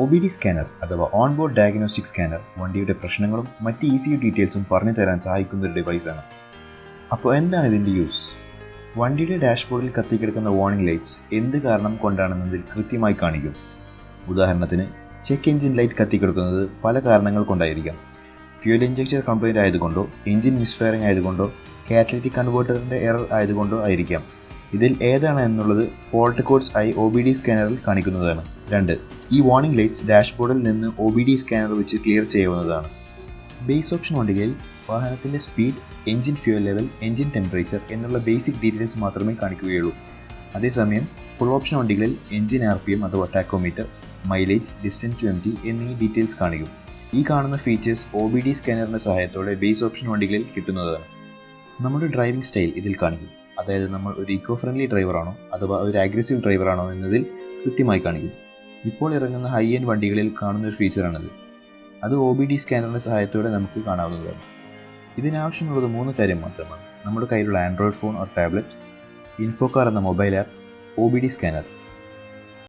OBD scanner അഥവാ onboard diagnostic scanner വണ്ടിയുടെ പ്രശ്നങ്ങളും മറ്റ് ECU ഡീറ്റെയിൽസും പറഞ്ഞു തരാൻ സഹായിക്കുന്ന ഒരു ഡിവൈസാണ്. അപ്പോൾ എന്താണ് ഇതിൻ്റെ യൂസ്? വണ്ടിയുടെ ഡാഷ്ബോർഡിൽ കത്തിക്കിടക്കുന്ന വാർണിംഗ് ലൈറ്റ്സ് എന്ത് കാരണം കൊണ്ടാണെന്നതിൽ കൃത്യമായി കാണിക്കും. ഉദാഹരണത്തിന് ചെക്ക് എഞ്ചിൻ ലൈറ്റ് കത്തിക്കിടക്കുന്നത് പല കാരണങ്ങൾ കൊണ്ടായിരിക്കാം. ഫ്യൂൽ ഇഞ്ചക്ടർ കംപ്ലൈൻറ്റ് ആയതുകൊണ്ടോ, എഞ്ചിൻ മിസ്ഫയറിംഗ് ആയതുകൊണ്ടോ, കാറ്റലിറ്റിക് കൺവേർട്ടറിൻ്റെ എറർ ആയതുകൊണ്ടോ ആയിരിക്കാം. ഇതിൽ ഏതാണ് എന്നുള്ളത് ഫോൾട്ട് കോഡ്സ് ആയി OBD സ്കാനറിൽ കാണിക്കുന്നതാണ്. 2. ഈ വാർണിംഗ് ലൈറ്റ്സ് ഡാഷ്ബോർഡിൽ നിന്ന് OBD സ്കാനർ വെച്ച് ക്ലിയർ ചെയ്യാവുന്നതാണ്. ബേസ് ഓപ്ഷൻ വണ്ടികളിൽ വാഹനത്തിൻ്റെ speed, engine fuel level, engine temperature എന്നുള്ള ബേസിക് ഡീറ്റെയിൽസ് മാത്രമേ കാണിക്കുകയുള്ളൂ. അതേസമയം ഫുൾ ഓപ്ഷൻ വണ്ടികളിൽ എഞ്ചിൻ RPM അഥവാ tachometer, mileage, distance to empty എന്നീ ഡീറ്റെയിൽസ് കാണിക്കും. ഈ കാണുന്ന ഫീച്ചേഴ്സ് OBD സ്കാനറിൻ്റെ സഹായത്തോടെ ബേസ് ഓപ്ഷൻ വണ്ടികളിൽ കിട്ടുന്നതാണ്. നമ്മുടെ ഡ്രൈവിംഗ് സ്റ്റൈൽ ഇതിൽ കാണിക്കും. അതായത് നമ്മൾ ഒരു ഇക്കോ ഫ്രണ്ട്ലി ഡ്രൈവറാണോ അഥവാ ഒരു അഗ്രസീവ് ഡ്രൈവറാണോ എന്നതിൽ കൃത്യമായി കാണിക്കും. ഇപ്പോൾ ഇറങ്ങുന്ന ഹൈ എൻഡ് വണ്ടികളിൽ കാണുന്ന ഒരു ഫീച്ചറാണിത്. അത് OBD സ്കാനറിൻ്റെ സഹായത്തോടെ നമുക്ക് കാണാവുന്നതാണ്. ഇതിനാവശ്യമുള്ളത് 3 കാര്യം മാത്രമാണ്. നമ്മുടെ കയ്യിലുള്ള ആൻഡ്രോയിഡ് ഫോൺ ഓർ ടാബ്ലറ്റ്, ഇൻഫോകാർ എന്ന മൊബൈൽ ആപ്പ്, OBD സ്കാനർ.